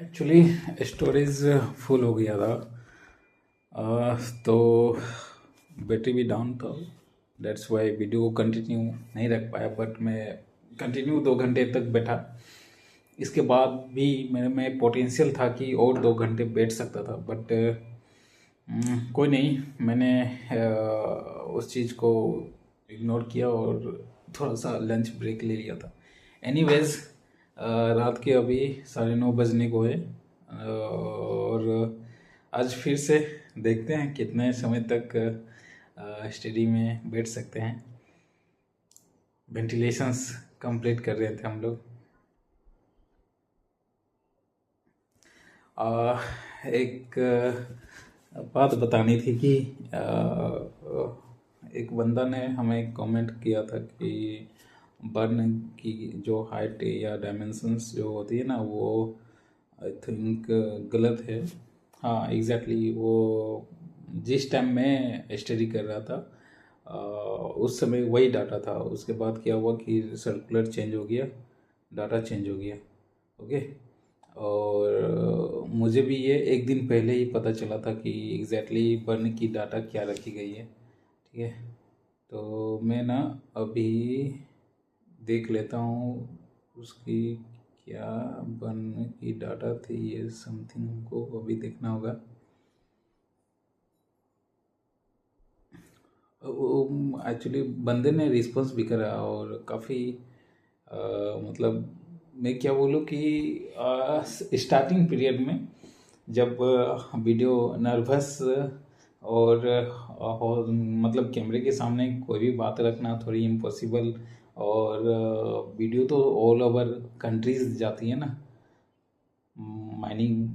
Actually storage full हो गया था। तो बैटरी भी डाउन था। दैट्स वाई वीडियो को कंटिन्यू नहीं रख पाया, बट मैं कंटिन्यू 2 घंटे तक बैठा। इसके बाद भी मेरे में पोटेंशियल था कि और 2 घंटे बैठ सकता था, बट कोई नहीं। मैंने उस चीज़ को इग्नोर किया और थोड़ा सा लंच ब्रेक ले लिया था। एनीवेज, रात के अभी 9:30 बजने को है, और आज फिर से देखते हैं कितने समय तक स्टडी में बैठ सकते हैं। वेंटिलेशंस कंप्लीट कर रहे थे हम लोग। एक बात बतानी थी कि एक बंदा ने हमें कमेंट किया था कि बर्न की जो हाइट या डायमेंशंस जो होती है ना, वो आई थिंक गलत है। हाँ, एग्जैक्टली वो जिस टाइम मैं स्टडी कर रहा था उस समय वही डाटा था। उसके बाद क्या हुआ कि सर्कुलर चेंज हो गया, डाटा चेंज हो गया। ओके। और मुझे भी ये एक दिन पहले ही पता चला था कि एग्जैक्टली बर्न की डाटा क्या रखी गई है। ठीक है, तो मैं ना अभी देख लेता हूँ उसकी क्या बर्न की डाटा थी। ये समथिंग हमको अभी देखना होगा। एक्चुअली बंदे ने रिस्पॉन्स भी करा और काफ़ी मतलब मैं क्या बोलूँ कि स्टार्टिंग पीरियड में जब वीडियो नर्वस और मतलब कैमरे के सामने कोई भी बात रखना थोड़ी इम्पॉसिबल। और वीडियो तो ऑल ओवर कंट्रीज जाती है ना, माइनिंग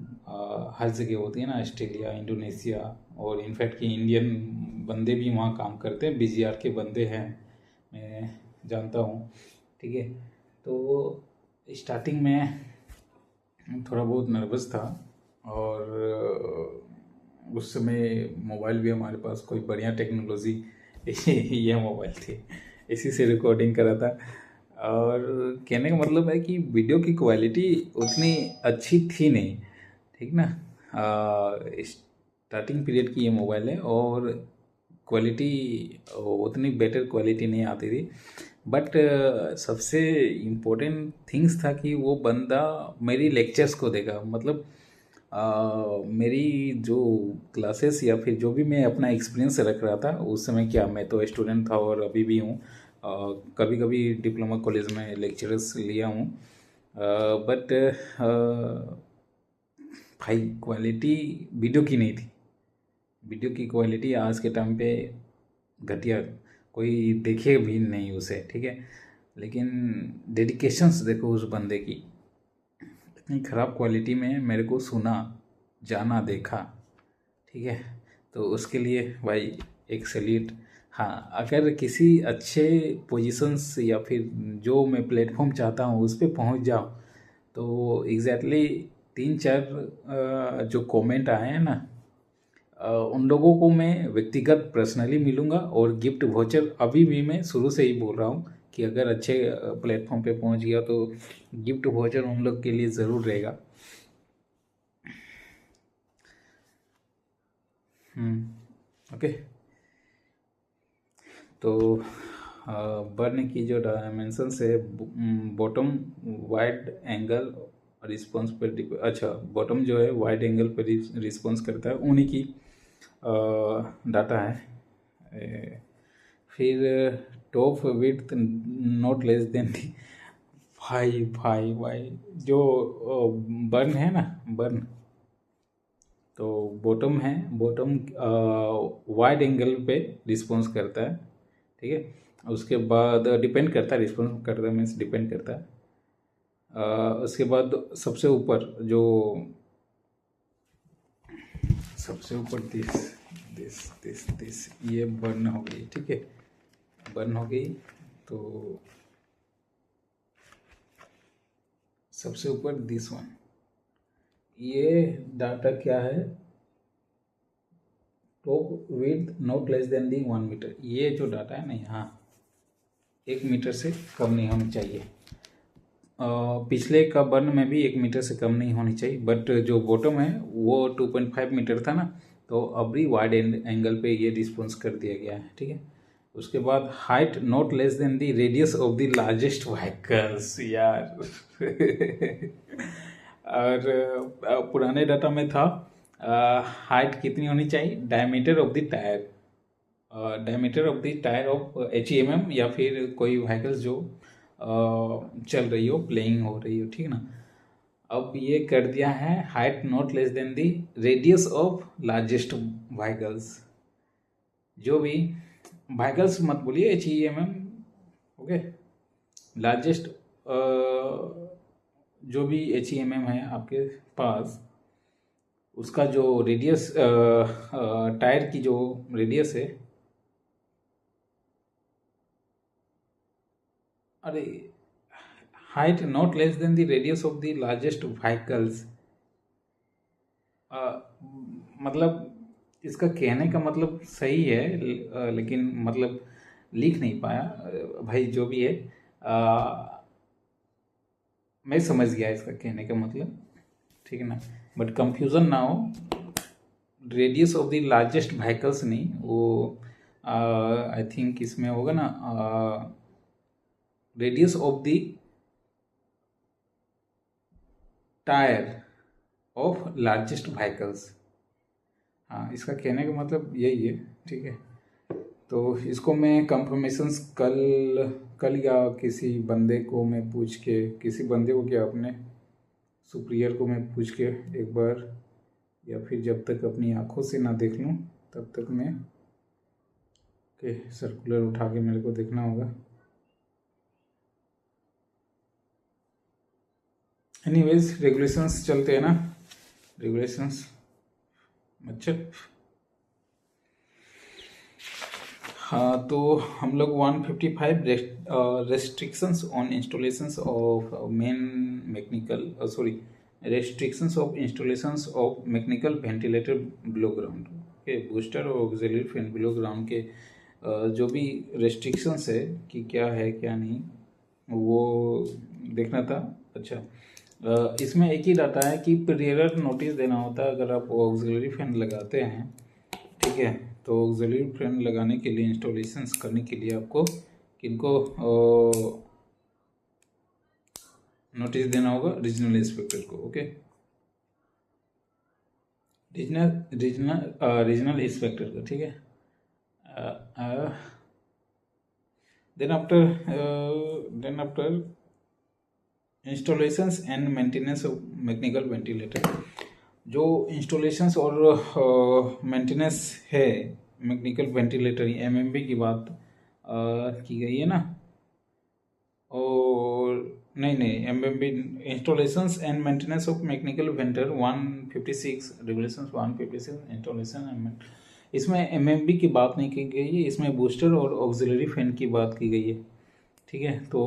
हर जगह होती है ना, ऑस्ट्रेलिया, इंडोनेशिया, और इनफैक्ट कि इंडियन बंदे भी वहाँ काम करते हैं। बीजीआर के बंदे हैं, मैं जानता हूँ। ठीक है, तो स्टार्टिंग में थोड़ा बहुत नर्वस था। और उस समय मोबाइल भी हमारे पास कोई बढ़िया टेक्नोलॉजी ये मोबाइल थी, इसी से रिकॉर्डिंग करा था। और कहने का मतलब है कि वीडियो की क्वालिटी उतनी अच्छी थी नहीं। ठीक ना। स्टार्टिंग पीरियड की ये मोबाइल है और क्वालिटी उतनी बेटर क्वालिटी नहीं आती थी। बट सबसे इम्पोर्टेंट थिंग्स था कि वो बंदा मेरी लेक्चर्स को देखा। मतलब मेरी जो क्लासेस या फिर जो भी मैं अपना एक्सपीरियंस रख रहा था उस समय, क्या मैं तो स्टूडेंट था और अभी भी हूँ। कभी कभी डिप्लोमा कॉलेज में लेक्चरर्स लिया हूँ, बट भाई क्वालिटी वीडियो की नहीं थी। वीडियो की क्वालिटी आज के टाइम पे घटिया, कोई देखे भी नहीं उसे। ठीक है, लेकिन डेडिकेशंस देखो उस बंदे की, इतनी ख़राब क्वालिटी में मेरे को सुना, जाना, देखा। ठीक है, तो उसके लिए भाई एक सैल्यूट। हाँ, अगर किसी अच्छे पोजीशंस या फिर जो मैं प्लेटफॉर्म चाहता हूँ उस पर पहुँच जाऊँ, तो एग्जैक्टली 3-4 जो कमेंट आए हैं ना, उन लोगों को मैं व्यक्तिगत पर्सनली मिलूंगा। और गिफ्ट वोचर अभी भी मैं शुरू से ही बोल रहा हूँ कि अगर अच्छे प्लेटफॉर्म पे पहुँच गया तो गिफ्ट वोचर उन लोग के लिए ज़रूर रहेगा। ओके। तो बर्न की जो डायमेंशंस है, बॉटम वाइड एंगल रिस्पॉन्स पर अच्छा, बॉटम जो है वाइड एंगल पर रिस्पॉन्स करता है, उन्हीं की डाटा है। फिर top width not less than the. भाई भाई भाई, जो बर्न है ना, बर्न, तो बॉटम है, बॉटम वाइड एंगल पे रिस्पॉन्स करता है। ठीक है, उसके बाद डिपेंड करता है, रिस्पॉन्स करता है मीन्स डिपेंड करता है। उसके बाद सबसे ऊपर जो, सबसे ऊपर दिस दिस दिस दिस ये बर्न हो गई। ठीक है, बर्न हो गई। तो सबसे ऊपर दिस वन, ये डाटा क्या है, top width not less than the 1 metre. ये जो डाटा है ना, यहाँ 1 मीटर से कम नहीं होनी चाहिए। पिछले का बर्न में भी 1 मीटर से कम नहीं होनी चाहिए, बट जो बॉटम है वो 2.5 मीटर था ना, तो अभी वाइड एंगल पे ये रिस्पॉन्स कर दिया गया है, ठीक है। उसके बाद height not less then the radius of the largest vehicles, यार और पुराने डाटा में था हाइट कितनी होनी चाहिए, diameter of the tyre, diameter of the tyre of HEMM, या फिर कोई व्हीकल्स जो चल रही हो, प्लेइंग हो रही हो, ठीक है ना। अब ये कर दिया है height not less then the radius of largest vehicles. जो भी व्हीकल्स मत बोलिए, HEMM, ओके। लार्जेस्ट जो भी HEMM है आपके पास, उसका जो रेडियस, टायर की जो रेडियस है, अरे height not less then the radius of the largest vehicles, मतलब इसका कहने का मतलब सही है, लेकिन मतलब लिख नहीं पाया, भाई जो भी है, मैं समझ गया इसका कहने का मतलब, ठीक है ना। बट कंफ्यूजन ना हो, radius of the largest vehicles नहीं, वो आई थिंक इसमें होगा ना, radius of the tyre of largest vehicles. हाँ, इसका कहने का मतलब यही है, ठीक है। तो इसको मैं कंफर्मेशंस कल या किसी बंदे को मैं पूछ के, किसी बंदे को क्या, अपने सुपीरियर को मैं पूछ के एक बार, या फिर जब तक अपनी आंखों से ना देख लूँ तब तक मैं के सर्कुलर उठा के मेरे को देखना होगा। एनीवेज, रेगुलेशंस चलते हैं ना, रेगुलेशंस। अच्छा, हाँ, तो हम लोग 155 restrictions on installations of main mechanical, sorry, restrictions of installations of mechanical ventilator below ground के, बूस्टर और ऑक्सिलरी फैन बिलो ग्राउंड के जो भी रेस्ट्रिक्शंस है कि क्या है क्या नहीं, वो देखना था। अच्छा, इसमें एक ही डाटा है कि प्रियर नोटिस देना होता है अगर आप ऑक्सिलरी फैन लगाते हैं, ठीक है। तो ऑक्सिलरी फैन लगाने के लिए, इंस्टॉलेशंस करने के लिए आपको किनको नोटिस देना होगा, रीजनल इंस्पेक्टर को, ओके। रीजनल इंस्पेक्टर को, ठीक है। Then after installations and maintenance of mechanical ventilator, जो इंस्टॉलेशंस और मेंटेनेंस है मैकेनिकल वेंटिलेटर, MMV की बात की गई है ना, और नहीं, MMV installations and maintenance of mechanical वेंटर 156 रेगुलेशंस 156 इंस्टॉलेशन एंड, इसमें MMV की बात नहीं की गई है, इसमें बूस्टर और ऑक्सिलरी फैन की बात की गई है, ठीक है। तो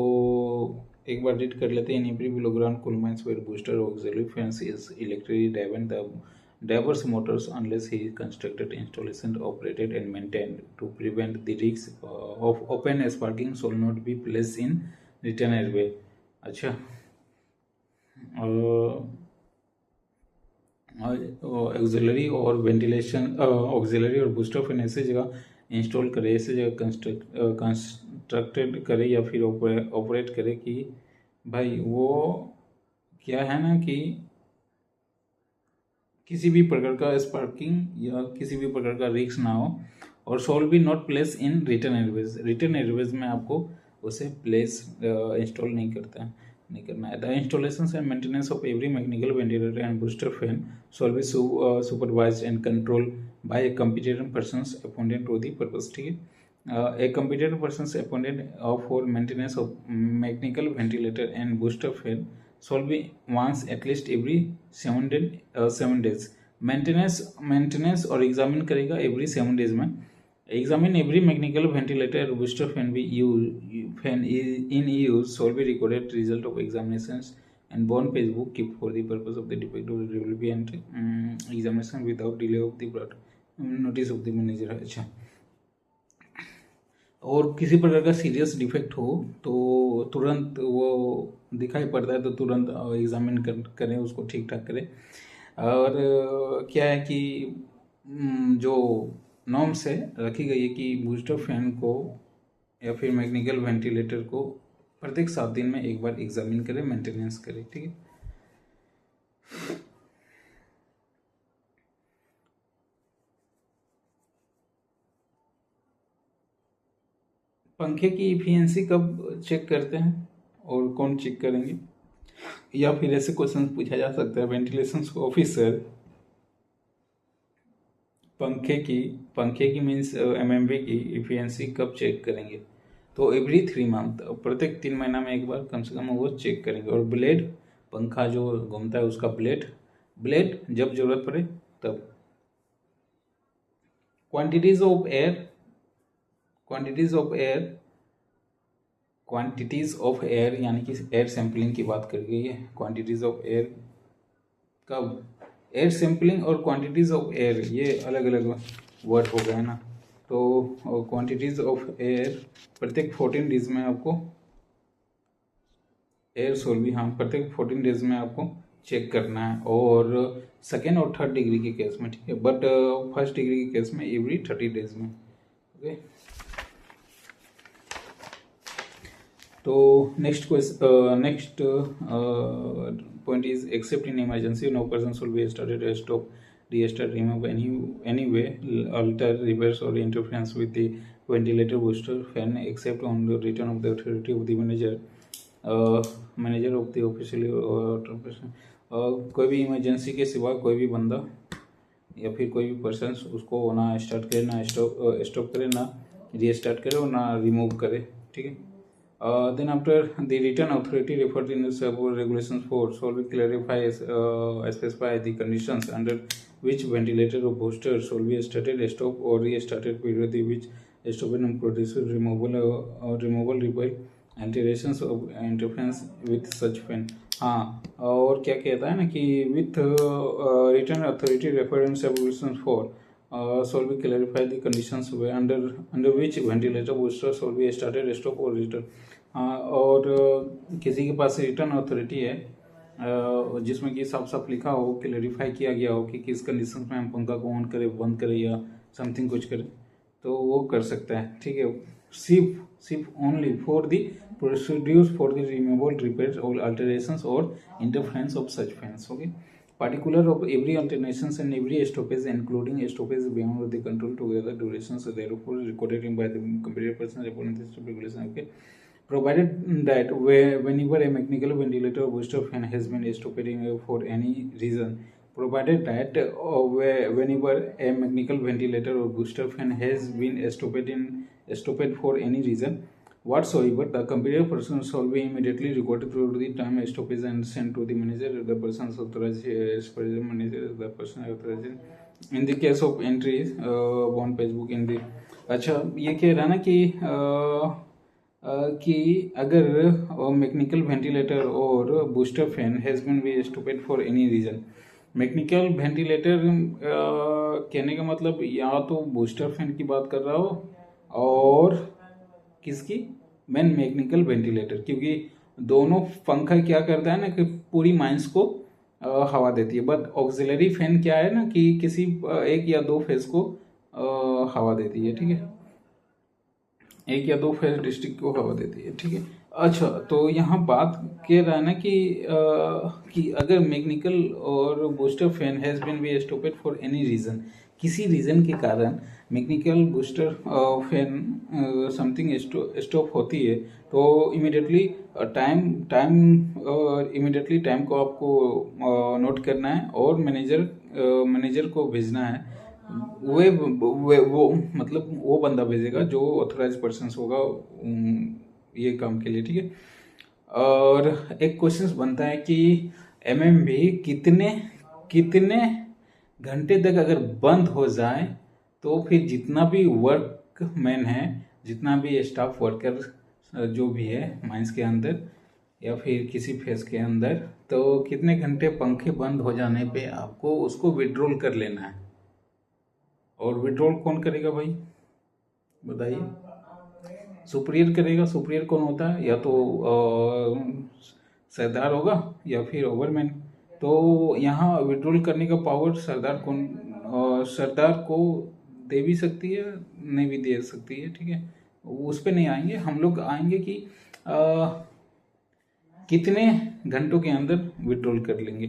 एक बार रीड कर लेते हैं। In every below ground coal mines where booster or auxiliary fans is electrically driven, the diverse motors unless he is constructed, installation operated and maintained to prevent the risk of open sparking shall not be placed in return airway। अच्छा, auxiliary और ventilation, auxiliary और booster fan ऐसी जगह install करे, ऐसी जगह constructed करे या फिर ऑपरेट करे कि भाई वो क्या है ना, कि किसी भी प्रकार का स्पार्किंग या किसी भी प्रकार का रिस्क ना हो, और shall be not place in return airways. Return airways में आपको उसे प्लेस इंस्टॉल नहीं करना है। The installation and maintenance of every mechanical ventilator and booster fan shall be supervised and control by a competent persons appointed to the purpose, ठीक है। A competent persons appointed for maintenance of mechanical ventilator and booster fan shall be once at least every 7 days। Maintenance और examine करेगा every 7 days में। Examine every mechanical ventilator booster fan भी fan in use shall be recorded result of examinations and bond page book kept for the purpose of the defective review and examination without delay of the notice of the manager। अच्छा, और किसी प्रकार का serious defect हो तो तुरंत वो दिखाई पड़ता है तो तुरंत एग्जामिन करें, उसको ठीक ठाक करें। और क्या है कि जो नॉर्म्स है रखी गई है कि बूस्टर फैन को या फिर मैकेनिकल वेंटिलेटर को प्रत्येक 7 दिन में एक बार एग्जामिन करें, मेंटेनेंस करें, ठीक है। पंखे की इफिशिएंसी कब चेक करते हैं और कौन चेक करेंगे, या फिर ऐसे क्वेश्चन पूछा जा सकता है, वेंटिलेशन ऑफिसर पंखे की मीन्स एमएमवी की इफिशिएंसी कब चेक करेंगे? तो एवरी 3 मंथ, प्रत्येक 3 महीना में एक बार कम से कम वो चेक करेंगे। और ब्लेड, पंखा जो घूमता है उसका ब्लेड जब जरूरत पड़े तब। क्वांटिटीज ऑफ एयर यानी कि एयर सैम्पलिंग की बात कर गई है। क्वांटिटीज ऑफ एयर कब? एयर सैम्पलिंग और क्वांटिटीज ऑफ एयर ये अलग अलग वर्ड हो गए ना। तो क्वांटिटीज ऑफ एयर प्रत्येक 14 डेज में आपको एयर सोल्वी, हाँ, प्रत्येक 14 डेज में आपको चेक करना है। और सेकेंड और थर्ड डिग्री के केस में, ठीक है, बट फर्स्ट डिग्री के केस में एवरी 30 डेज में, ओके। तो next point is, except in emergency, no person should be started, stop, restart, remove any way, alter, reverse or interference with the ventilator booster fan except on the return of the authority of the manager of the officially कोई भी emergency के सिवा कोई भी बंदा या फिर कोई भी पर्सन उसको ना स्टार्ट करे, ना स्टॉप करे, ना रीस्टार्ट करे और ना रिमूव करे, ठीक है। Then after the written authority referred in the regulations 4 shall be specify the conditions under which ventilator or booster shall be started, stop or restarted, period which stopping and produces removal repair alterations of interference with such fan। हाँ, और क्या कहता है ना कि with written authority referred in regulations 4 shall be clarify the conditions under which ventilator booster shall be started, stop or return। और किसी के पास रिटर्न अथॉरिटी है जिसमें कि साफ साफ लिखा हो, क्लैरिफाई किया गया हो कि किस कंडीशन में हम पंखा को ऑन करें, बंद करें या समथिंग कुछ करें, तो वो कर सकता है, ठीक है। सिर्फ only for the procedures for the removal, repair और अल्टरेशंस और interference of such fans, okay. Particular of every alternations and every stoppage, including stoppage beyond the control together durations, therefore recorded by the computer person reporting this regulation, okay। Provided that whenever a mechanical ventilator or booster fan has been stopped for any reason, provided that whenever a mechanical ventilator or booster fan has been stopped for any reason whatsoever, the computer person shall be immediately recorded through the time stoppage and sent to the manager, the person's authorized as per the manager, the person authorized in the case of entry on Facebook in the। अच्छा, ये कह रहा ना कि अगर mechanical ventilator और booster fan has been be stopped for any reason, mechanical ventilator कहने का मतलब या तो बूस्टर फैन की बात कर रहा हो और किसकी, मैन मैकेनिकल वेंटिलेटर, क्योंकि दोनों पंखा क्या करता है ना कि पूरी माइंस को हवा देती है, बट ऑक्सिलरी फैन क्या है ना कि किसी एक या दो फेस को हवा देती है, ठीक है, एक या दो फेस डिस्ट्रिक्ट को हवा देती है, ठीक है। अच्छा, तो यहाँ बात कह रहा है ना कि अगर मैकेनिकल और booster fan has been be stopped for any reason, किसी रीज़न के कारण mechanical booster fan something stop होती है, तो इमिडिएटली टाइम को आपको नोट करना है और मैनेजर को भेजना है। वो मतलब वो बंदा भेजेगा जो ऑथराइज पर्सन होगा ये काम के लिए, ठीक है। और एक क्वेश्चन बनता है कि एमएमवी कितने घंटे तक अगर बंद हो जाए तो फिर जितना भी वर्कमैन है, जितना भी स्टाफ वर्कर जो भी है माइंस के अंदर या फिर किसी फेस के अंदर, तो कितने घंटे पंखे बंद हो जाने पे आपको उसको विड्रॉल कर लेना है। और विड्रॉल कौन करेगा भाई, बताइए। सुपीरियर करेगा। सुपीरियर कौन होता है? या तो सरदार होगा या फिर ओवरमैन। तो यहाँ विड्रॉल करने का पावर सरदार को दे भी सकती है, नहीं भी दे सकती है, ठीक है। उस पर नहीं आएंगे हम लोग, आएंगे कि कितने घंटों के अंदर विड्रॉल कर लेंगे।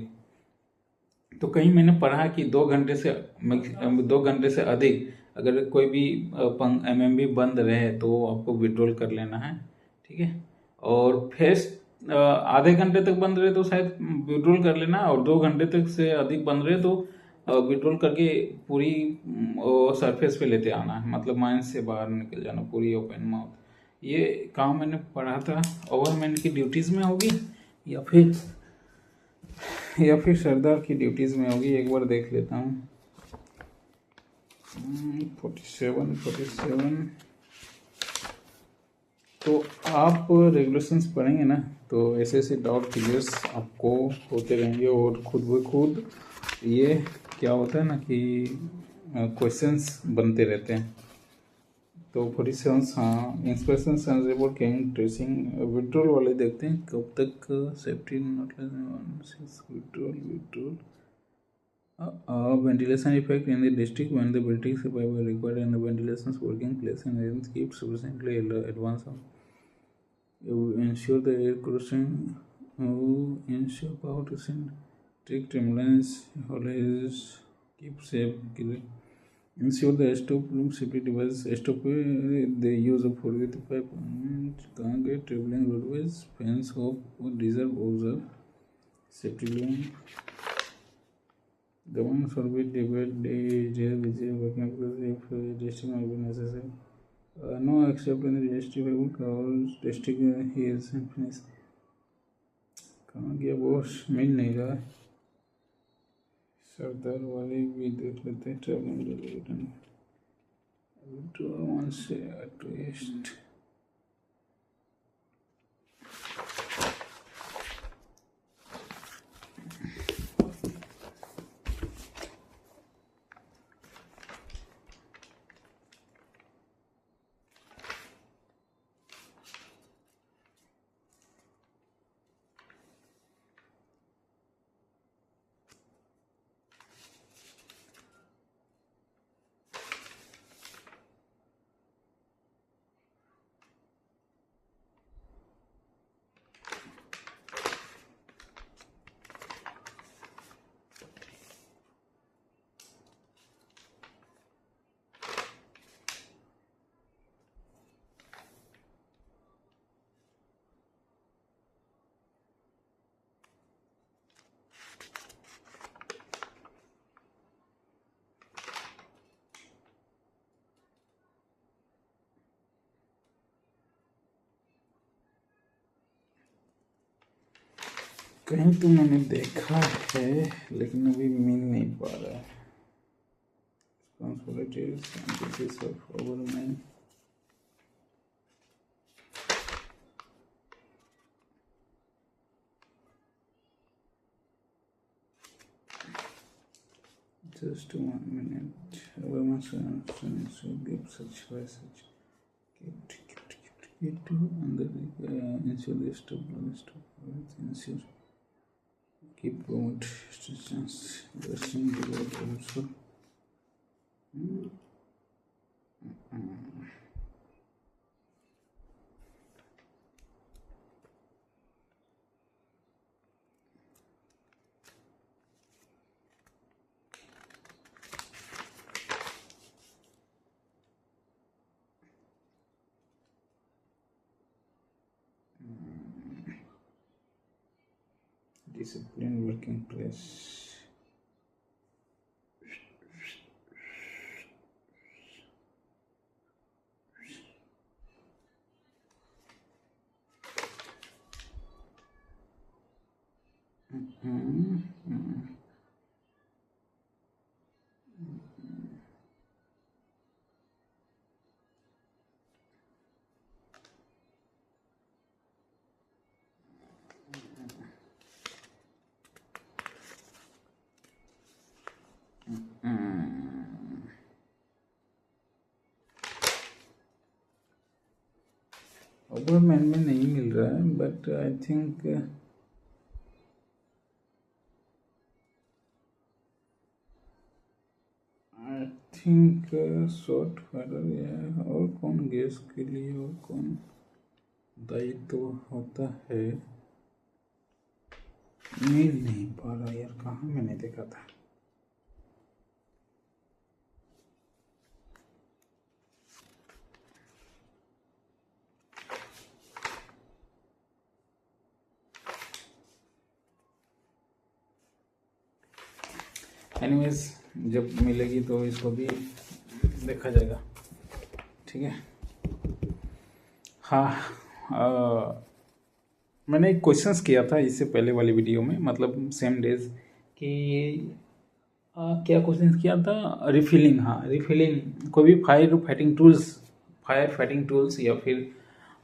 तो कहीं मैंने पढ़ा कि 2 घंटे से अधिक अगर कोई भी एमएमबी बंद रहे तो आपको विड्रॉल कर लेना है, ठीक है। और फिर आधे घंटे तक बंद रहे तो शायद विड्रॉल कर लेना, और 2 घंटे तक से अधिक बंद रहे तो विड्रॉल करके पूरी सरफेस पे लेते आना है, मतलब माइंड से बाहर निकल जाना, पूरी ओपन माउथ। ये काम मैंने पढ़ा था। ओवरमैन की ड्यूटीज़ में होगी या फिर सरदार की ड्यूटीज़ में होगी। एक बार देख लेता हूँ। 47 तो आप रेगुलेशंस पढ़ेंगे ना, तो ऐसे ऐसे डाउट क्लियर्स आपको होते रहेंगे, और खुद ब खुद ये क्या होता है ना कि क्वेश्चंस बनते रहते हैं। तो 47 हाँ, inspections and report can tracing withdrawal वाले देखते हैं कब तक safety not withdrawal ventilation effect in the district when the building supply were required and the ventilation working place and arrange keep sufficiently advance on ensure the air crossing ensure power to send strict ambulance always keep safe ensure the stop room safety device stop the use of 455 can't get traveling roadways fence off or reserve observe safety room. Government should be debate working place if district may be necessary. No except in the justifiable cause district he is finished. कहाँ गया boss? मिल नहीं रहा। सरदार वाले भी देख लेते हैं travelling related. तो वन से एटलीस्ट कहीं तो मैंने देखा है लेकिन अभी मिल नहीं पा रहा है। Responsibilities and duties of overman. Just 1 minute. Overman should give such message. Get to under ensure the stop ensure keep promote distance dressing the road also. Discipline working place. ओवरमैन में नहीं मिल रहा है, but I think short fire है। और कौन gas के लिए और कौन दायित्व होता है, मिल नहीं पा रहा यार, कहाँ मैंने देखा था। एनीवेज जब मिलेगी तो इसको भी देखा जाएगा, ठीक है। हाँ, मैंने एक क्वेश्चंस किया था इससे पहले वाली वीडियो में, मतलब सेम डेज कि क्या क्वेश्चन किया था, रिफिलिंग। हाँ, रिफिलिंग कोई भी फायर फाइटिंग टूल्स या फिर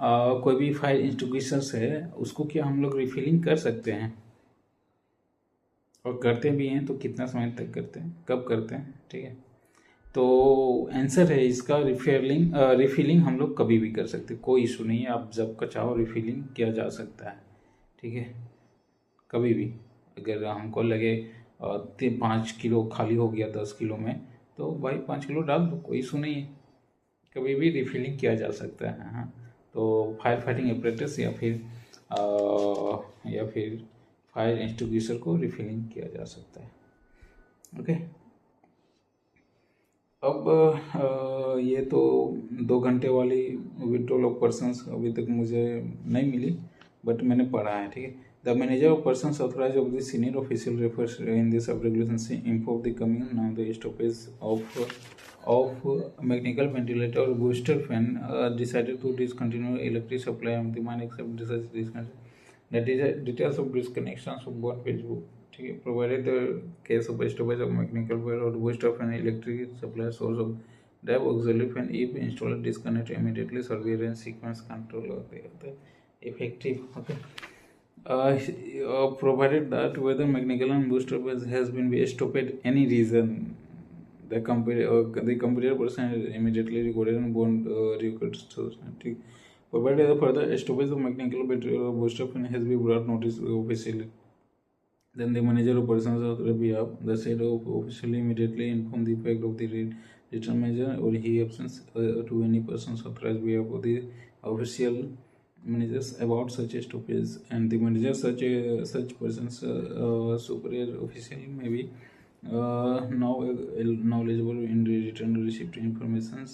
कोई भी फायर इंस्टिट्यूशंस है, उसको क्या हम लोग रिफिलिंग कर सकते हैं, और करते भी हैं तो कितना समय तक करते हैं, कब करते हैं, ठीक है। तो आंसर है इसका, रिफिलिंग हम लोग कभी भी कर सकते हैं, कोई इशू नहीं है। आप जब का चाहो रिफिलिंग किया जा सकता है, ठीक है, कभी भी। अगर हमको लगे 5 किलो खाली हो गया 10 किलो में, तो भाई 5 किलो डाल दो, कोई इशू नहीं है, कभी भी रिफिलिंग किया जा सकता है। हाँ, तो फायर फाइटिंग एपरेटस या फिर फायर एक्सटिंग्विशर को रिफिलिंग किया जा सकता है, ओके। अब ये तो 2 घंटे वाली विड्रॉल ऑफ पर्सनस अभी तक मुझे नहीं मिली, बट मैंने पढ़ा है, ठीक है। The manager of persons authorise of the senior official refers in this sub regulation से inform the coming now the stoppage of mechanical ventilator or booster fan decided to discontinue electric supply of the mine except such disconnection. The details of disconnections of both Facebook, ठीक है, provided the case of stoppage of mechanical wire or booster fan electric supply source of drive auxiliary fan if installer disconnect immediately surveillance sequence control होते हैं effective, okay. Provided that whether mechanical and booster has been stopped any reason, the computer person is immediately recorded and bond record source, ठीक। Provided the further stoppage of mechanical booster fan has been brought notice officially, then the manager of persons of the behalf the said officially immediately inform the effect of the return measure or he absence to any persons authorized behalf of the official managers about such a stoppage, and the manager such persons superior official may be now knowledgeable in the return received informations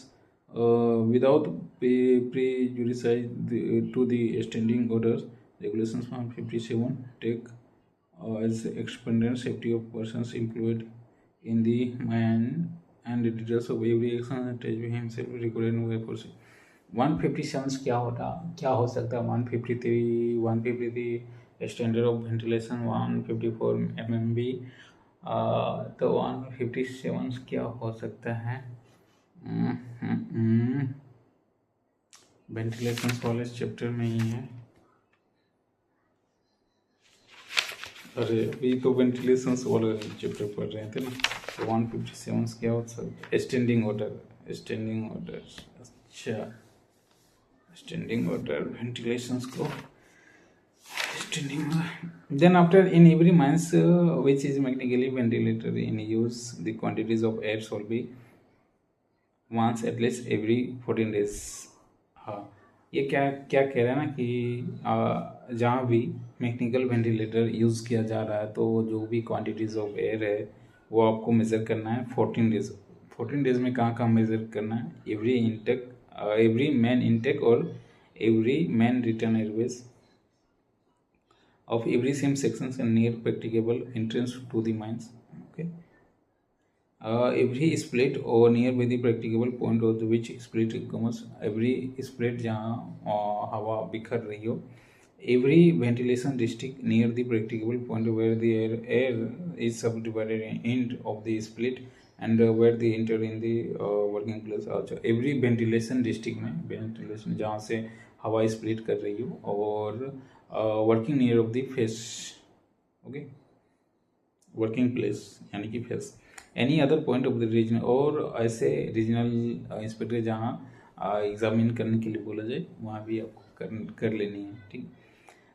without prejudice to the standing orders regulations 157 take as expanded safety of persons employed in the mine and the details of every action attached to himself recorded in web process. 157 क्या हो सकता है, 153 153 standard of ventilation, 154 MMB, तो 157 क्या हो सकता है, ventilation वाले चैप्टर में ही है। अरे अभी तो वेंटिलेशन वाला चैप्टर पढ़ रहे थे ना, तो 157 क्या हो सकता है, स्टैंडिंग ऑर्डर, अच्छा स्टैंडिंग ऑर्डर वेंटिलेशंस को standing. Then after in every mines which is mechanically ventilated in use, the quantities of air shall be once at least every 14 days। हाँ, ये क्या क्या कह रहा है ना कि जहाँ भी मैकेनिकल वेंटिलेटर यूज़ किया जा रहा है, तो जो भी क्वांटिटीज़ ऑफ एयर है वो आपको मेज़र करना है 14 डेज। 14 डेज में कहाँ कहाँ मेज़र करना है, एवरी मैन इनटेक और every man return Airways of every same sections and near practicable entrance to the mines, okay. Every split or nearby the practicable point of which split comes, every split जहाँ हवा बिखर रही हो, every ventilation district near the practicable point where the air is subdivided in end of the split and where the enter in the working place। अच्छा, every ventilation district में ventilation जहाँ से हवा स्प्लिट कर रही हो, और working near of the face, okay, working place यानी कि face, any other point of the region, और ऐसे रीजनल इंस्पेक्टर जहाँ एग्जामिन करने के लिए बोला जाए वहाँ भी आपको कर लेनी है, ठीक।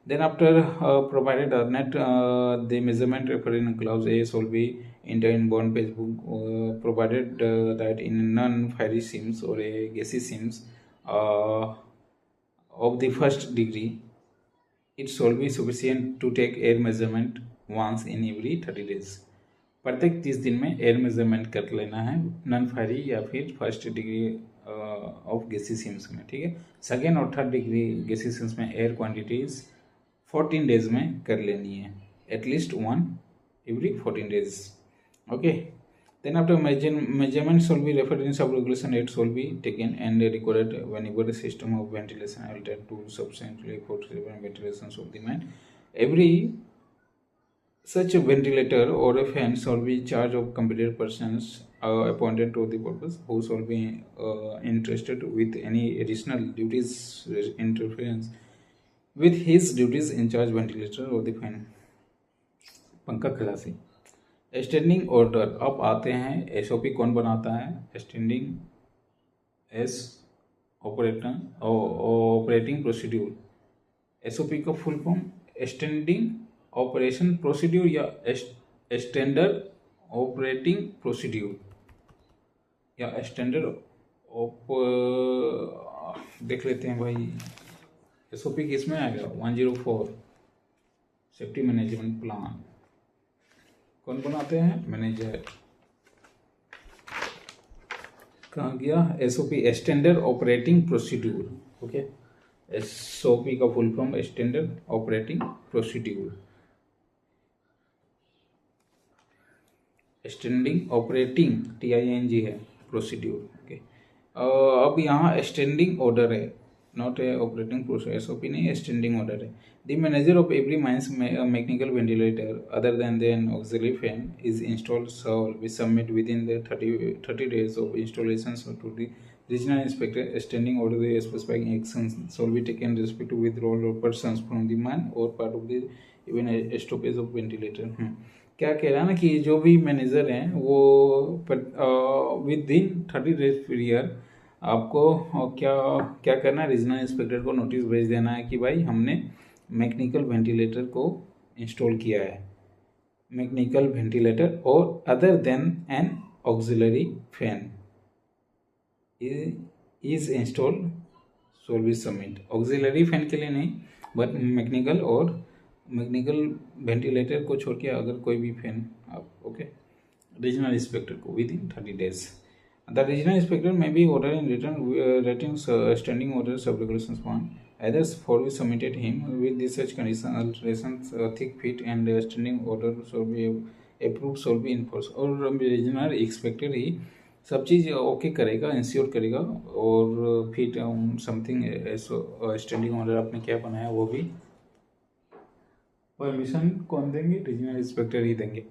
Then after provided net the measurement referred in clause A shall be entered in bond page book provided that in non-fiery sims or a gaseous sims of the first degree it shall be sufficient to take air measurement once in every 30 days. प्रत्येक 30 दिन में air measurement कर लेना है non fiery या फिर first degree of गैसीय CIMS में, ठीक है। सेकेंड और थर्ड डिग्री गैसीय सिम्स में एयर क्वांटिटीज 14 डेज में कर लेनी है, at least 1 every 14 days, okay. Then after measurement shall be referred in sub regulation 8 shall be taken and recorded whenever the system of ventilation altered to substantially for ventilation of the man. Every such a ventilator or a fan shall be in charge of competent persons appointed to the purpose who shall be interested with any additional duties interference with his duties in charge ventilator or the fan. पंखा खलासी standing order. अब आते हैं SOP कौन बनाता है, standing S operating procedure. SOP का full form standing operation procedure या स्टैंडर्ड ऑपरेटिंग प्रोसीड्यूर या स्टैंडर्ड देख लेते हैं भाई। एसओपी किस में आएगा, 104 सेफ्टी मैनेजमेंट प्लान। कौन बनाते हैं, मैनेजर। कहाँ गया, SOP standard operating procedure, okay. SOP का full form standard operating procedure, standing operating TING है प्रोसीड्यूर, ओके। अब यहाँ स्टैंडिंग ऑर्डर है, not a operating procedure. SOP नहीं, स्टैंडिंग ऑर्डर है। The manager of every mine's mechanical ventilator other than an auxiliary fan is installed shall be submit within the 30 days of installation to the regional inspector. Standing order the specifying actions shall be taken respect to withdrawal of persons from the mine or part of the even stoppage of ventilator. क्या कह रहा है ना कि जो भी manager हैं वो विद इन 30 डेज पीरियड आपको क्या करना है, रीजनल इंस्पेक्टर को नोटिस भेज देना है कि भाई हमने मैकेनिकल वेंटिलेटर को इंस्टॉल किया है, मैकेनिकल वेंटिलेटर और other than N auxiliary fan is installed shall be submit. Auxiliary fan के लिए नहीं बट मैकेनिकल और मैकेनिकल वेंटिलेटर को छोड़ के अगर कोई भी फैन आप, ओके, रीजनल इंस्पेक्टर को with in 30 days। The regional inspector may be ordered in writing standing order sub regulations 1 others for we submitted him with the such condition alterations thick feet and standing order shall be approved shall be enforced। और regional inspector ही सब चीज़ okay करेगा, ensure करेगा और फिर something standing order आपने क्या बनाया वो भी परमिशन कौन देंगे, रीजनल इंस्पेक्टर ही देंगे,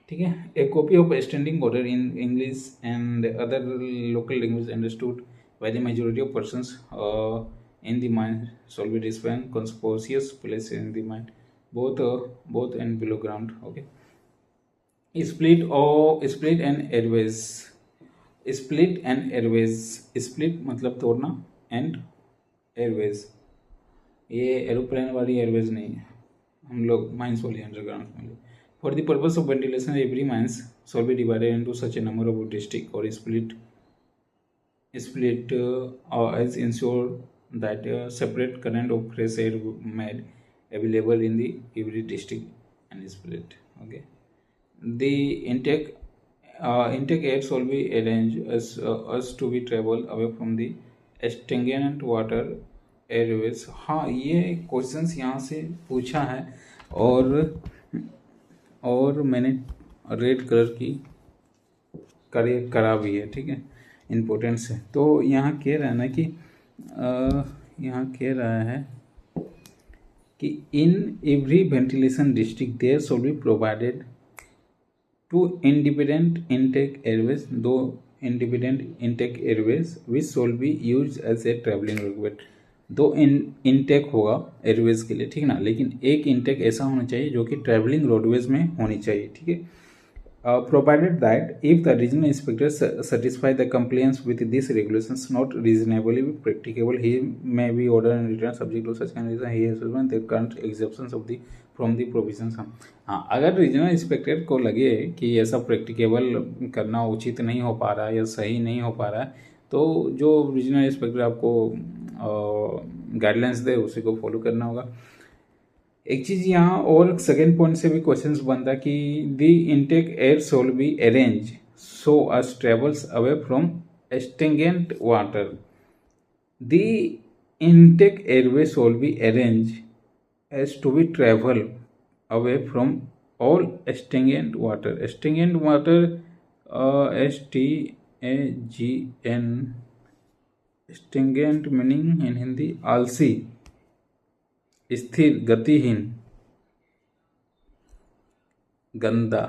ठीक है। A copy of standing order in English and other local language understood by the majority of persons in the mine shall be displayed conspicuous place in the mine both and below ground, okay. Split and airways. Split and airways, split मतलब तोड़ना and airways ये aeroplane वाली airways नहीं है, हम लोग mines वाली underground में। For the purpose of ventilation, every mines shall be divided into such a number of district or split as ensure that separate current of fresh air made available in the every district and split. Okay, the intake air shall be arranged as to be travel away from the stagnant water airways। हाँ, ये questions यहाँ से पूछा है और मैंने red colour की करा भी है, ठीक है, इम्पोर्टेंस है। तो यहाँ कह रहा है ना कि यहाँ कह रहा है कि in every ventilation district there shall be provided 2 independent intake airways, 2 independent intake airways which shall be used as a traveling roadway। 2 intake होगा एयरवेज के लिए, ठीक ना, लेकिन एक इनटेक ऐसा होना चाहिए जो कि ट्रैवलिंग रोडवेज में होनी चाहिए, ठीक है। provided that if the regional inspector satisfy the compliance with these regulations not reasonably practicable, he may be ordered and returned subject to such conditions. He has the current exceptions of the from the provisions. हाँ, अगर regional inspector को लगे कि ऐसा practicable करना उचित नहीं हो पा रहा है या सही नहीं हो पा रहा है, तो जो रीजनल इंस्पेक्टर आपको गाइडलाइंस दे उसी को फॉलो करना होगा। एक चीज यहाँ और सेकेंड पॉइंट से भी क्वेश्चंस बनता कि the intake air shall be arrange so as travels away from stagnant water. The intake airway shall be arrange as to be travel away from all stagnant water. Stagnant water STAGN, stagnant meaning in Hindi आलसी, स्थिर, गतिहीन, गंदा।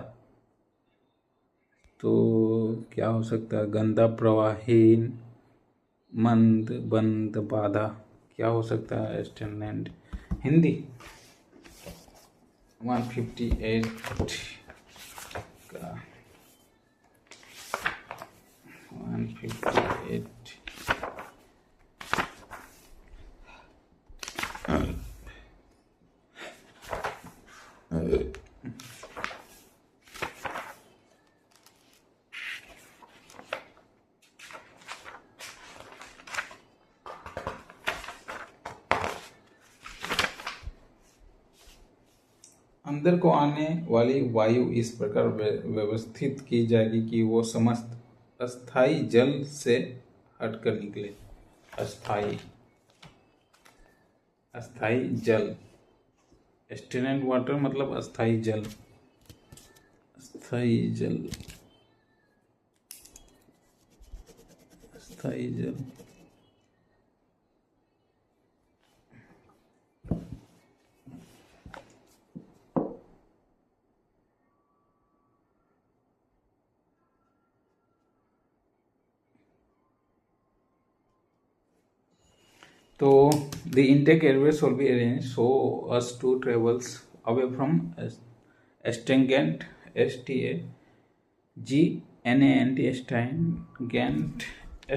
तो क्या हो सकता है? गंदा, प्रवाहीन, मंद, बंद, बाधा। क्या हो सकता है स्टेंगेंट हिंदी? 158 का 158 अंदर को आने वाली वायु इस प्रकार व्यवस्थित की जाएगी कि वो समस्त अस्थाई जल से हटकर निकले। अस्थाई, अस्थाई जल, स्टेनेंट वाटर मतलब अस्थाई जल, अस्थाई जल, अस्थाई जल। तो the intake airways will be arranged so as to travels away from stagnant, STAGNANT, stagnant,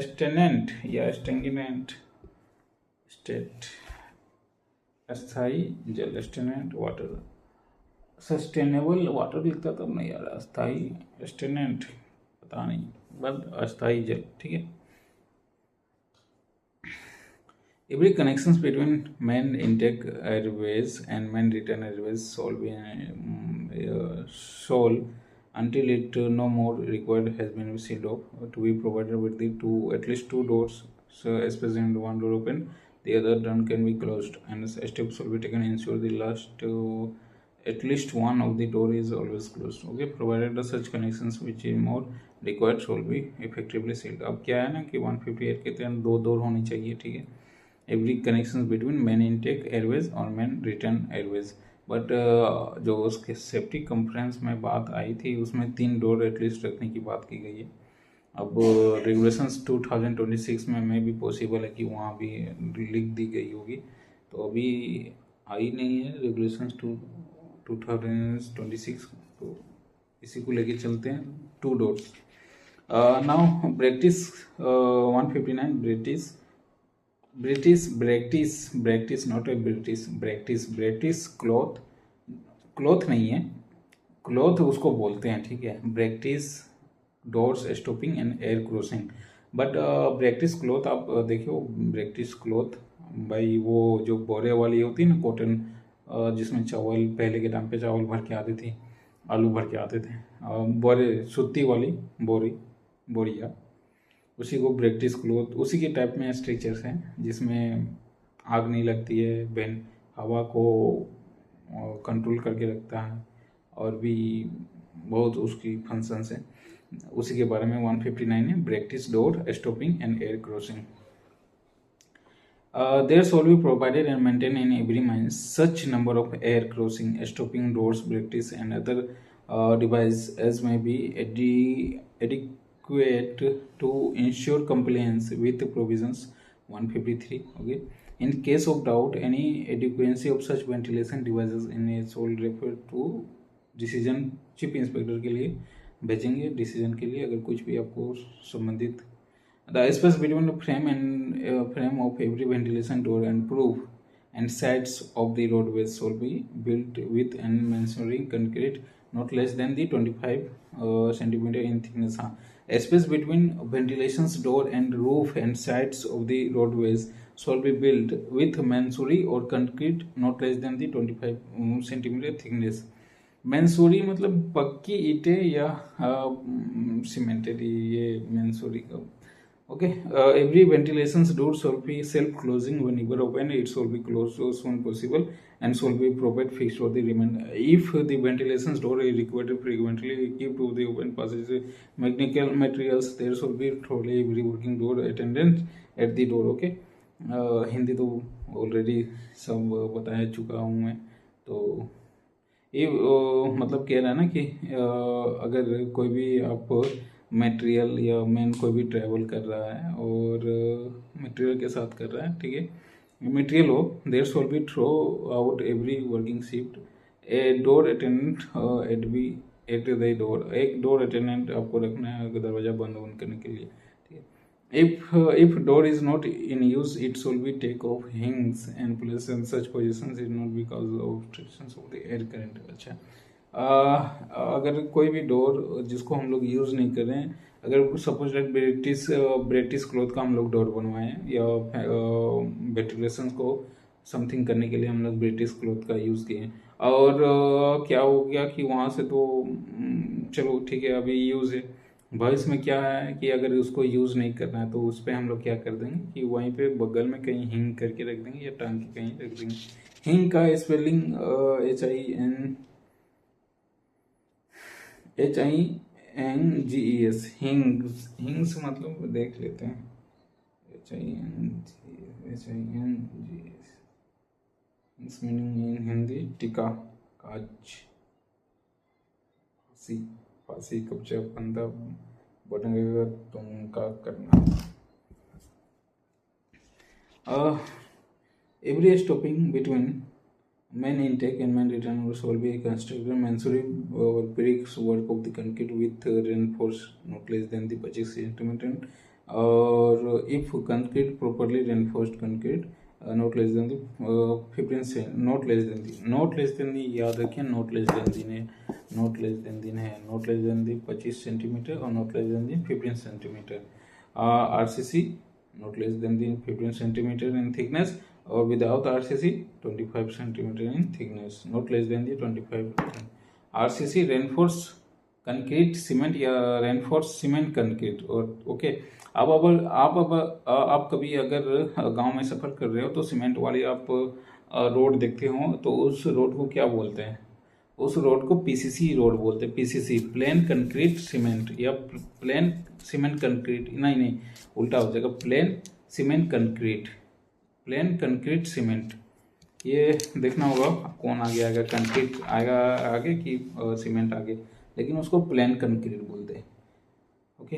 stagnant या stagnant state, अस्थाई जल, stagnant water, सस्टेनेबल वाटर लिखता तब नहीं यार, अस्थाई, stagnant पता नहीं, बट अस्थाई जल, ठीक है। Every connections between main intake airways and main return airways shall until it no more required has been sealed off to be provided with the at least two doors. So especially one door open, the other door can be closed, and steps shall be taken ensure the last at least one of the door is always closed. Okay, provided the such connections which is more required shall be effectively sealed. अब क्या है ना कि 158 के तहत दो door होनी चाहिए, ठीक है। Every connection between main intake Airways और मेन रिटर्न एयरवेज, बट जो उसके सेफ्टी कॉन्फ्रेंस में बात आई थी उसमें 3 डोर एटलीस्ट रखने की बात की गई है। अब रेगुलेशंस 2026 में भी पॉसिबल है कि वहाँ भी लिख दी गई होगी, तो अभी आई नहीं है रेगुलेशंस 2026, तो इसी को लेके चलते हैं 2 doors. Now brattice 159 brattice not a brattice cloth नहीं है, क्लॉथ उसको बोलते हैं, ठीक है। Brattice doors stopping and air crossing, but brattice cloth आप देखियो, ब्रेक्टिस क्लॉथ भाई वो जो बोरे वाली होती है ना, कॉटन, जिसमें चावल पहले के टाइम पे चावल भर के आते थे, आलू भर के आते थे, बोरे सूती वाली बोरिया, उसी को ब्रेक्टिस क्लॉथ, उसी के टाइप में स्ट्रक्चर्स हैं जिसमें आग नहीं लगती है, बहन हवा को कंट्रोल करके रखता है, और भी बहुत उसकी फंक्शंस हैं। उसी के बारे में 159 है, brattice door stopping and air crossing. There shall be provided and maintained in every mine such number of air crossing, stopping doors, bractis, and other devices as may be adequate to ensure compliance with provisions 153. Okay. In case of doubt, any adequacy of such ventilation devices in a shall refer to decision chief inspector के लिए भेजेंगे decision के लिए अगर कुछ भी आपको संबंधित। The space between the frame of every ventilation door and proof and sides of the roadways shall be built with and masonry concrete not less than the 25 centimeter in thickness. Space between ventilations door and roof and sides of the roadways shall be built with masonry or concrete not less than the 25 centimeter thickness. मैंसूरी मतलब पक्की ईंटें या cemented, ये मैंसूरी का okay. Every ventilations door shall be self-closing whenever open. It shall be closed as soon possible and shall be properly fixed for the remainder. If the ventilations door is required frequently, keep to the open passage mechanical materials. There shall be thoroughly every working door attendant at the door. Okay. Hindi तो already सब बता चुका हूँ मैं, तो ये मतलब कह रहा है ना कि अगर कोई भी आप मटेरियल या मैन कोई भी ट्रैवल कर रहा है और मटेरियल के साथ कर रहा है, ठीक है, मटेरियल हो, there shall be throughout every working shift a door attendant at the door. एक डोर अटेंडेंट आपको रखना है दरवाजा बंद करने के लिए, ठीक है। If door is not in use it shall be take off hinges and place in such position is not because of of the air current. अच्छा, अगर कोई भी डोर जिसको हम लोग यूज़ नहीं कर रहे हैं, अगर सपोज लाइक ब्रिटिश क्लॉथ का हम लोग डोर बनवाएं या वेंटिलेशन को समथिंग करने के लिए हम लोग ब्रिटिश क्लॉथ का यूज़ किए और क्या हो गया कि वहाँ से तो चलो ठीक है अभी यूज़ है, भविष्य में क्या है कि अगर उसको यूज़ नहीं करना है तो उस पर हम लोग क्या कर देंगे कि वहीं पे बगल में कहीं हिंग करके रख देंगे या टांग के कहीं रख देंगे। हिंग का स्पेलिंग HINGES, हिंग्स मतलब देख लेते हैं, HINGES मीनिंग इन हिंदी टिका, काज, फांसी, कब्जा, बंदा, बनेगा तुम का करना। Every stopping between main intake and main return shall be constructed masonry or bricks work of the concrete with reinforced not less than the 25 centimeter, or if concrete properly reinforced concrete not less than the 15 not less than the याद रखिए not less than the 25 centimeter और not less than the 15 centimeter। RCC not less than the 15 centimeter in thickness or without RCC 25 centimeter in thickness not less than the 25 RCC reinforced concrete cement या reinforced cement concrete। और okay, आप कभी अगर गांव में सफ़र कर रहे हो तो सीमेंट वाली आप रोड देखते हो तो उस रोड को क्या बोलते हैं? उस रोड को PCC रोड बोलते हैं। PCC प्लेन कंक्रीट सीमेंट या प्लेन सीमेंट कंक्रीट, नहीं उल्टा हो जाएगा, plane cement concrete, plane concrete cement. ये देखना होगा कौन आगे आएगा, कंक्रीट आएगा आगे कि सीमेंट आगे, लेकिन उसको प्लेन कंक्रीट बोलते हैं। ओके,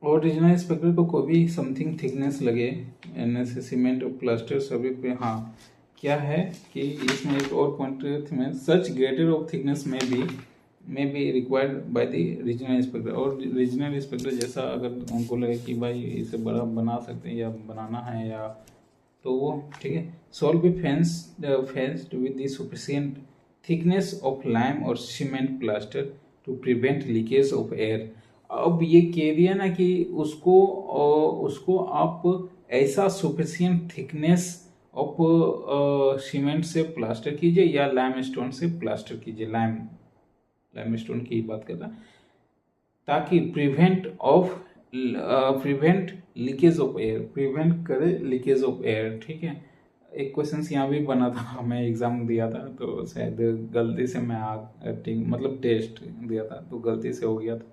और रीजनल इंस्पेक्टर को कोई भी समथिंग थिकनेस लगे NS सीमेंट और प्लास्टर सभी पे, हाँ क्या है कि इसमें एक और पॉइंट में सच ग्रेटर ऑफ थिकनेस में be required by the regional inspector. और रीजनल इंस्पेक्टर जैसा अगर उनको लगे कि भाई इसे बड़ा बना सकते हैं या बनाना है या, तो वो ठीक है, shall be fenced with the sufficient thickness of lime और cement plaster to prevent leakage of air. अब ये कह दिया ना कि उसको आप ऐसा सफिशिएंट थिकनेस ऑफ सीमेंट से प्लास्टर कीजिए या लाइम स्टोन से प्लास्टर कीजिए, लाइम स्टोन की बात कर रहा है, ताकि prevent leakage of air, prevent करे लीकेज ऑफ एयर। ठीक है, एक क्वेश्चन यहाँ भी बना था, मैं एग्जाम दिया था तो शायद गलती से मैं मतलब टेस्ट दिया था तो गलती से हो गया था,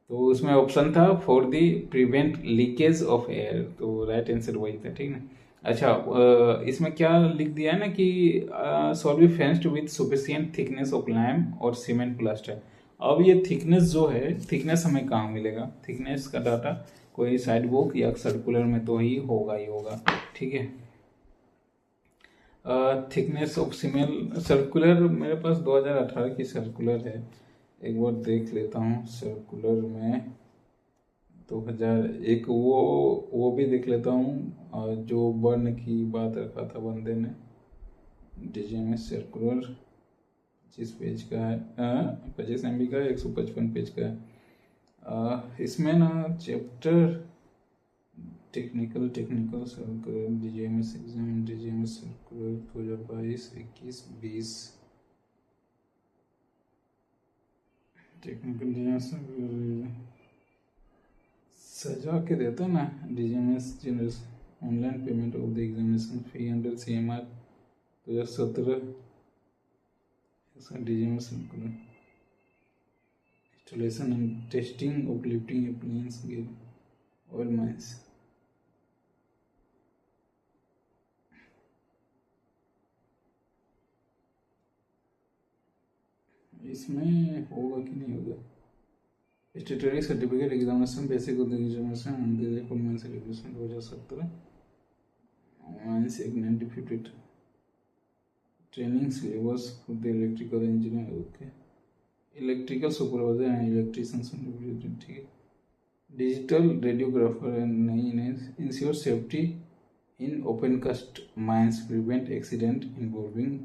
तो उसमें ऑप्शन था for the prevent leakage of air, तो राइट आंसर वही था। ठीक है, अच्छा इसमें क्या लिख दिया है ना कि shawl be fenced with sufficient thickness of lime और सीमेंट प्लास्टर। अब ये थिकनेस जो है, थिकनेस हमें कहाँ मिलेगा? थिकनेस का डाटा कोई साइड बुक या सर्कुलर में तो ही होगा। ठीक है, थिकनेस ऑफ सीमेल सर्कुलर मेरे पास 2018 की सर्कुलर है, एक बार देख लेता हूँ सर्कुलर में 2001 वो भी देख लेता हूँ। और जो बर्न की बात रखा था बंदे ने, DGMS सर्कुलर 25 पेज का है, 25 MB का है, 155 पेज का है। इसमें ना chapter technical circular DGMS exam DGMS circular 2022 21 20 technical DGMS सजा के देता ना DGMS general online payment of the examination fee under CMR 2017 ऐसा DGMS circular installation and testing of lifting appliance gate oil mines. इसमें होगा कि नहीं होगा? Statutory certificate examination basic examination mines education 2017 mines एक 9050 training syllabus for the electrical engineer. Okay, electrical supervisor and electrician, ठीक है। Digital radiographer and नहीं ensure safety in open cast mines, prevent accident involving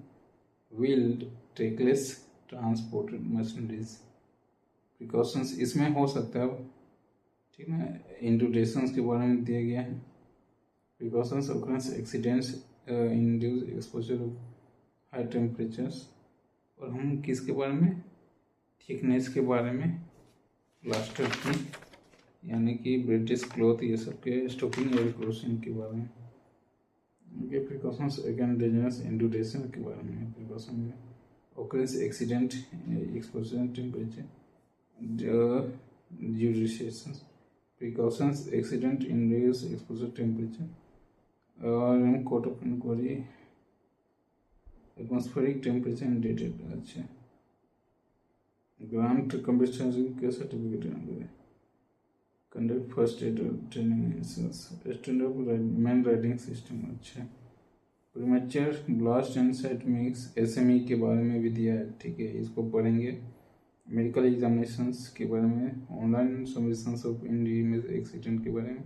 wheeled trackless transported machineries, precautions इसमें हो सकता है, ठीक है। इंट्रोडक्शंस के बारे में दिया गया है, precautions occurrence accidents induce exposure of high temperatures. और हम किसके बारे में, थिकनेस के बारे में, प्लास्टर की यानी कि ब्रिटिश क्लॉथ ये सब के स्टॉकिंग एयर क्रॉसिंग के बारे में, उनके प्रिकॉशंस अगेंस्ट डेंजरस इंट्रोडक्शन के बारे में, precaution occurrence accident exposure temperature duration precautions accident induce exposure temperature और court of inquiry atmospheric temperature and dated। अच्छा, grant compensation के certificate conduct first aid training standard main riding system। अच्छा, premature blast and सेटमिक्स SME के बारे में भी दिया है, ठीक है, इसको पढ़ेंगे। मेडिकल एग्जामिनेशंस के बारे में, online submissions of Indian accident के बारे में,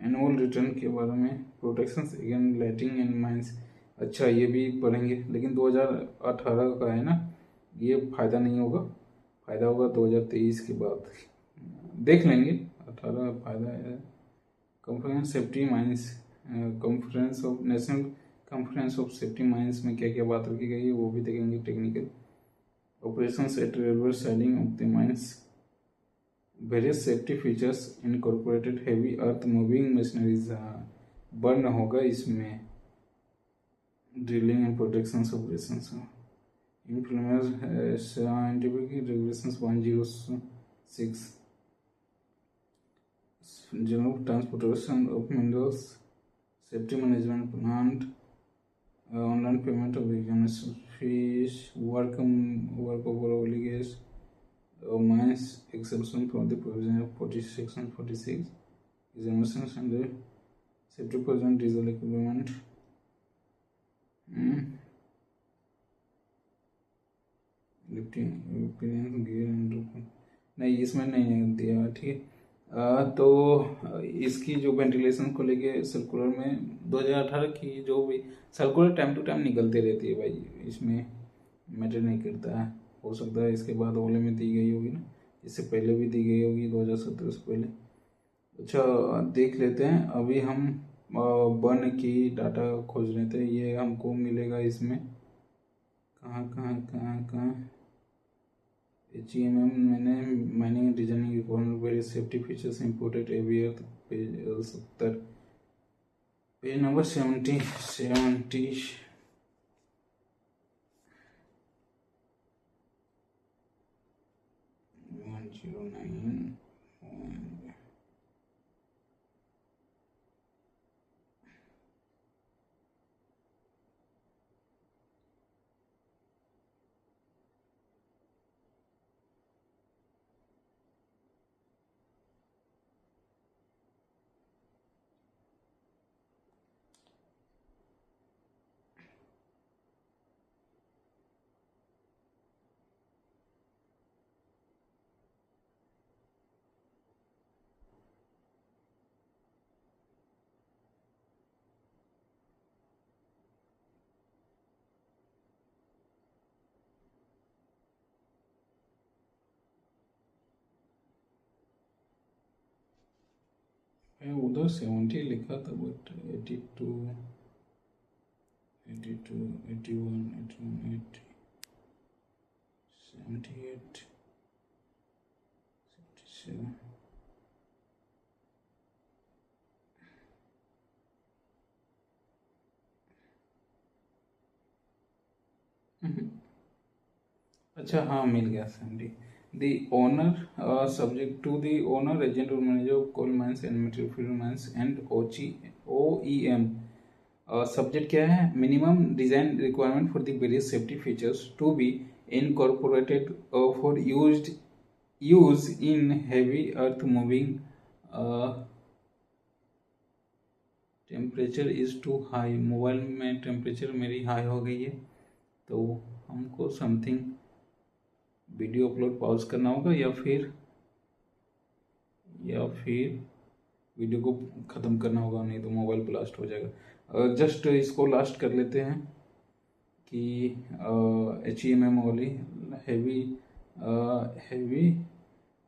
एनुअल रिटर्न के बारे में, protections against lighting and mines. अच्छा, ये भी पढ़ेंगे, लेकिन 2018 का है ना, ये फ़ायदा नहीं होगा, फ़ायदा होगा 2023 के बाद, देख लेंगे। 18 फ़ायदा है। Conference safety mines, conference of national conference of safety mines में क्या क्या बात रखी गई है वो भी देखेंगे। Technical operations eight railway siding of the mines, various safety features incorporated heavy earth moving machineries burn होगा इसमें, drilling and protection operations, implement scientific regulations 106, general transportation of minerals, safety management plant, online payment of examination fees, work of oil gas mines exception from the provision of section 46 examination and safety provision diesel equipment. Lifting gear and नहीं, इसमें नहीं दिया, ठीक है। तो इसकी जो ventilation को लेके सर्कुलर में 2018 की जो भी सर्कुलर टाइम टू टाइम निकलते रहती है भाई, इसमें मैटर नहीं करता है। हो सकता है इसके बाद वाले में दी गई होगी ना, इससे पहले भी दी गई होगी 2017 से पहले। अच्छा, देख लेते हैं अभी हम बर्न की डाटा खोज लेते हैं, ये हमको मिलेगा इसमें कहाँ HEMM mining designing requirement various safety features imported एवियर, पेज 70, पेज नंबर 70 109। उधर 70 लिखा था बट 82, 82, 81, 81, 80, 78, 77। अच्छा हाँ, मिल गया 70। The owner, subject to the owner, agent or manager of coal mines and material fuel mines and OEM. Subject क्या है? Minimum design requirement for the various safety features to be incorporated for use in heavy earth moving. Temperature is too high. Mobile में temperature मेरी high हो गई है, तो हमको something video upload pause करना होगा या फिर वीडियो को ख़त्म करना होगा, नहीं तो मोबाइल ब्लास्ट हो जाएगा। जस्ट इसको लास्ट कर लेते हैं कि HEMM वाली heavy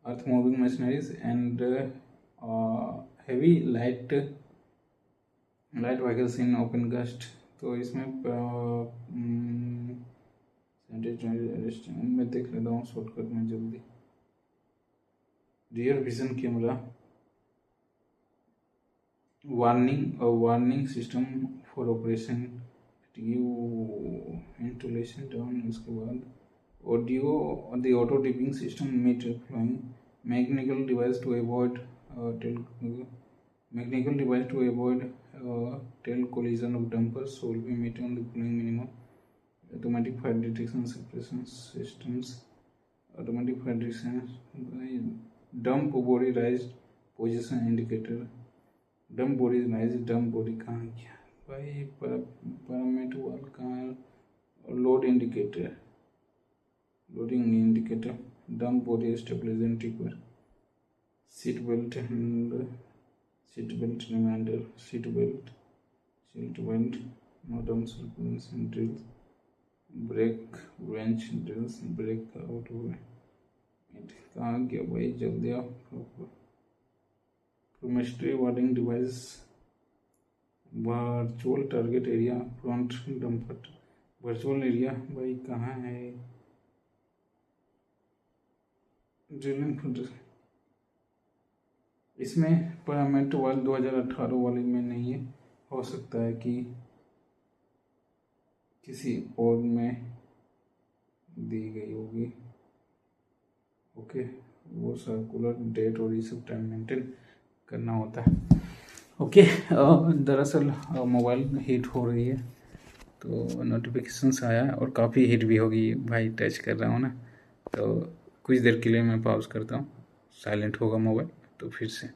earth moving machineries and heavy light vehicles in open cast. तो इसमें मैं देख लेता हूँ शॉर्टकट में जल्दी। Rear vision camera, warning system for operation, installation down. उसके बाद audio, the auto tipping system meet flowing, mechanical device to avoid tail collision of dumpers will be met on the following minimum: automatic fire detection suppression systems, automatic fire detection, dump body raised position indicator, dump body raised, dump body कहाँ गया भाई, parameter वाल कहाँ है, load indicator, loading indicator, dump body stabilization trigger, seat belt and seat belt reminder, seat belt, modem circulation drills, brake wrench drills, brake out हुए, कहाँ गया भाई, जल्दी आओ। Proximity warning device, virtual target area, front dumper, virtual area भाई कहाँ है, drilling. इसमें पैरामीटर वाले 2018 वाले में नहीं है, हो सकता है कि किसी और में दी गई होगी। ओके, वो सर्कुलर डेट और ये सब टाइम मेंटेन करना होता है। ओके, दरअसल मोबाइल हीट हो रही है, तो नोटिफिकेशंस आया है और काफ़ी हीट भी होगी भाई, टच कर रहा हूँ ना, तो कुछ देर के लिए मैं पॉज करता हूँ, साइलेंट होगा मोबाइल, तो फिर से